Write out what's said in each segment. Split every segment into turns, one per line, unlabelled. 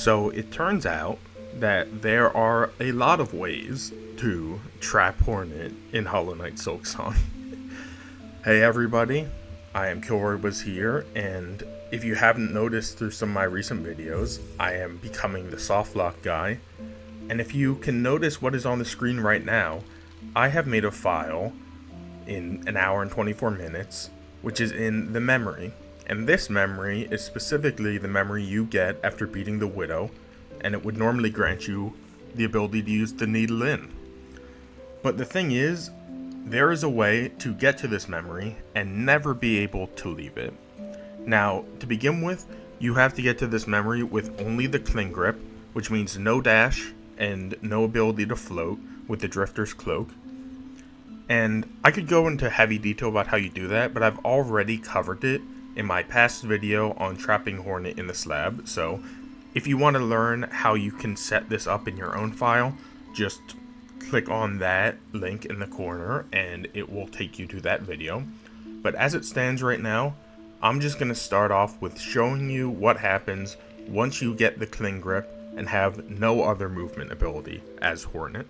So it turns out that there are a lot of ways to trap Hornet in Hollow Knight Silksong. Hey everybody, I am Kilroy here, and if you haven't noticed through some of my recent videos, I am becoming the softlock guy. And if you can notice what is on the screen right now, I have made a file in an hour and 24 minutes, which is in the memory. And this memory is specifically the memory you get after beating the Widow, and it would normally grant you the ability to use the needle in. But the thing is, there is a way to get to this memory and never be able to leave it. Now, to begin with, you have to get to this memory with only the cling grip, which means no dash and no ability to float with the Drifter's Cloak. And I could go into heavy detail about how you do that, but I've already covered it in my past video on trapping Hornet in the slab. So if you want to learn how you can set this up in your own file, just click on that link in the corner and it will take you to that video. But as it stands right now, I'm just going to start off with showing you what happens once you get the cling grip and have no other movement ability as Hornet.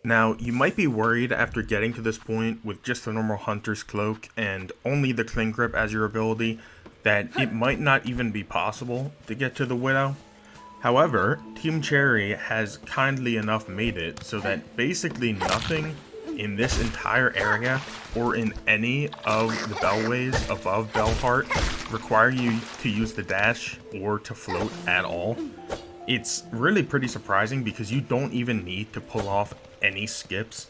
Now, you might be worried after getting to this point with just the normal Hunter's Cloak and only the cling grip as your ability that it might not even be possible to get to the Widow. However, Team Cherry has kindly enough made it so that basically nothing in this entire area or in any of the bellways above Bellheart require you to use the dash or to float at all. It's really pretty surprising because you don't even need to pull off any skips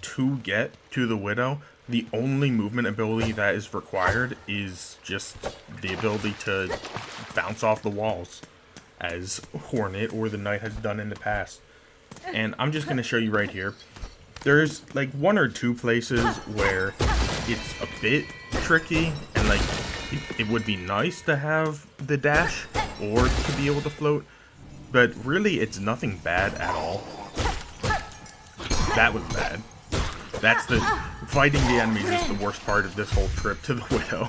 to get to the Widow. The only movement ability that is required is just the ability to bounce off the walls, as Hornet or the Knight has done in the past. And I'm just going to show you right here. There's like one or two places where it's a bit tricky and like it would be nice to have the dash or to be able to float, but really it's nothing bad at all. That was bad. That's the fighting the enemies is the worst part of this whole trip to the Widow.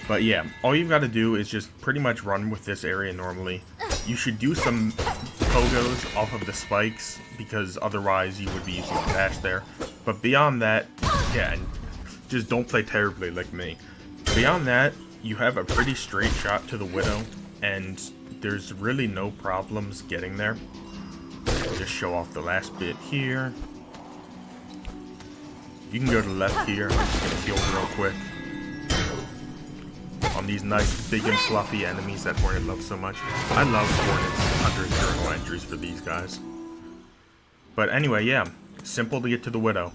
But yeah, all you've got to do is just pretty much run with this area normally. You should do some pogos off of the spikes because otherwise you would be using the dash there. But beyond that, yeah, just don't play terribly like me. Beyond that, you have a pretty straight shot to the Widow and there's really no problems getting there. Just show off the last bit here. You can go to the left here. I'm just gonna heal real quick on these nice big and fluffy enemies that Hornet loves so much. I love Hornet's 100 journal entries for these guys. But anyway, yeah, simple to get to the Widow.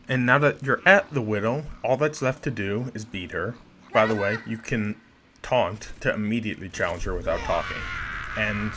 And now that you're at the Widow, all that's left to do is beat her. By the way, you can taunt to immediately challenge her without talking. And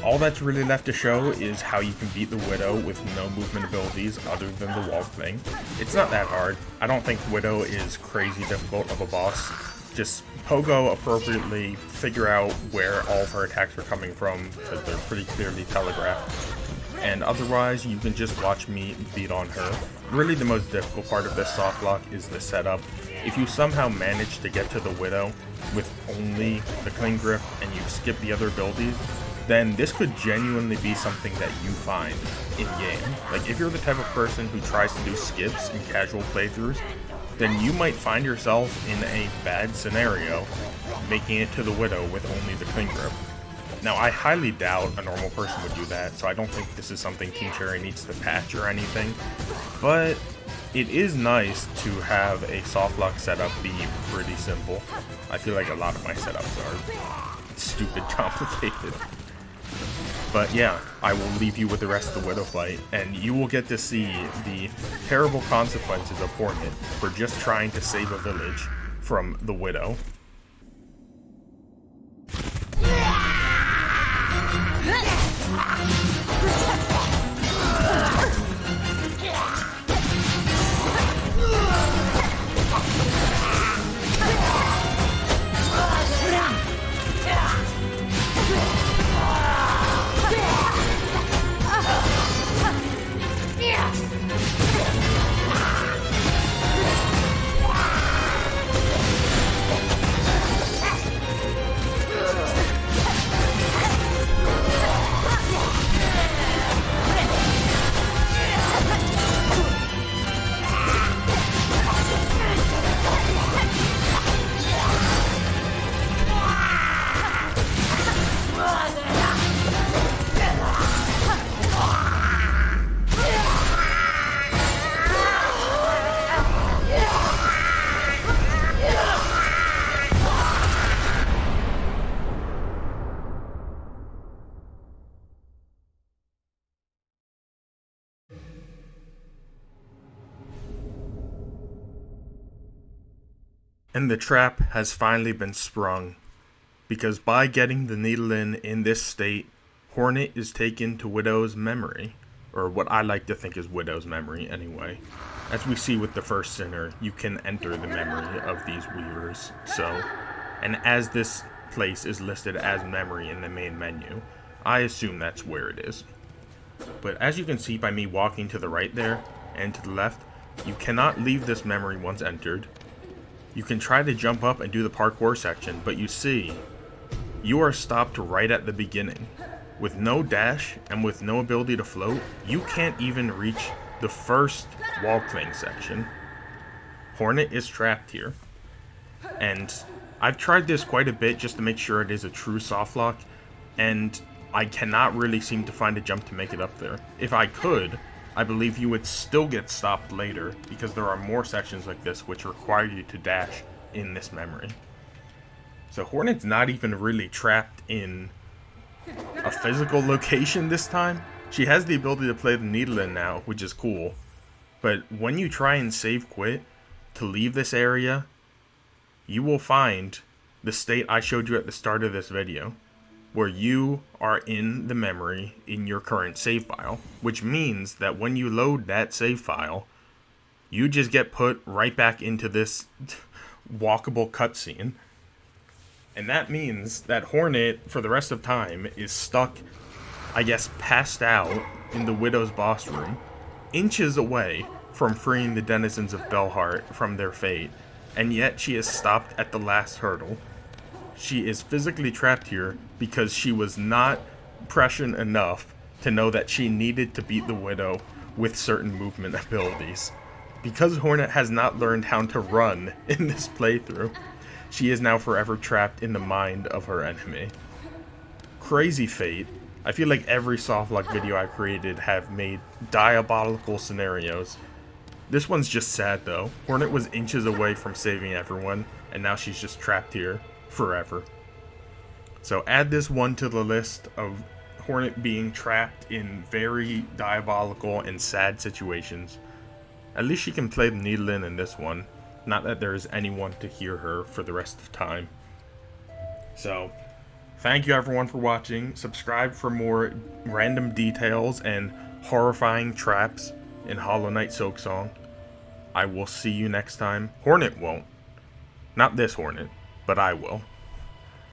all that's really left to show is how you can beat the Widow with no movement abilities other than the wall thing. It's not that hard. I don't think Widow is crazy difficult of a boss. Just pogo appropriately, figure out where all of her attacks are coming from because they're pretty clearly telegraphed. And otherwise, you can just watch me beat on her. Really the most difficult part of this softlock is the setup. If you somehow manage to get to the Widow with only the cling grip and you skip the other abilities, then this could genuinely be something that you find in-game. Like, if you're the type of person who tries to do skips in casual playthroughs, then you might find yourself in a bad scenario, making it to the Widow with only the cling grip. Now, I highly doubt a normal person would do that, so I don't think this is something Team Cherry needs to patch or anything, but it is nice to have a softlock setup be pretty simple. I feel like a lot of my setups are stupid complicated. But yeah, I will leave you with the rest of the Widow fight, and you will get to see the terrible consequences of Hornet for just trying to save a village from the Widow. And the trap has finally been sprung, because by getting the needle in this state, Hornet is taken to Widow's memory, or what I like to think is Widow's memory anyway. As we see with the first sinner, you can enter the memory of these weavers, and as this place is listed as memory in the main menu, I assume that's where it is. But as you can see by me walking to the right there, and to the left, you cannot leave this memory once entered. You can try to jump up and do the parkour section, but you see, you are stopped right at the beginning. With no dash and with no ability to float, you can't even reach the first wall cling section. Hornet is trapped here. And I've tried this quite a bit just to make sure it is a true softlock, and I cannot really seem to find a jump to make it up there. If I could, I believe you would still get stopped later, because there are more sections like this which require you to dash in this memory. So Hornet's not even really trapped in a physical location this time. She has the ability to play the needle in now, which is cool. But when you try and save quit to leave this area, you will find the state I showed you at the start of this video, where you are in the memory in your current save file, which means that when you load that save file, you just get put right back into this walkable cutscene. And that means that Hornet, for the rest of time, is stuck, I guess, passed out in the Widow's boss room, inches away from freeing the denizens of Belheart from their fate, and yet she is stopped at the last hurdle. She is physically trapped here because she was not prescient enough to know that she needed to beat the Widow with certain movement abilities. Because Hornet has not learned how to run in this playthrough, she is now forever trapped in the mind of her enemy. Crazy fate. I feel like every softlock video I created have made diabolical scenarios. This one's just sad though. Hornet was inches away from saving everyone, and now she's just trapped here forever. So add this one to the list of Hornet being trapped in very diabolical and sad situations. At least she can play the needle in this one. Not that there is anyone to hear her for the rest of time. So, thank you everyone for watching. Subscribe for more random details and horrifying traps in Hollow Knight Silksong. I will see you next time. Hornet won't. Not this Hornet, but I will.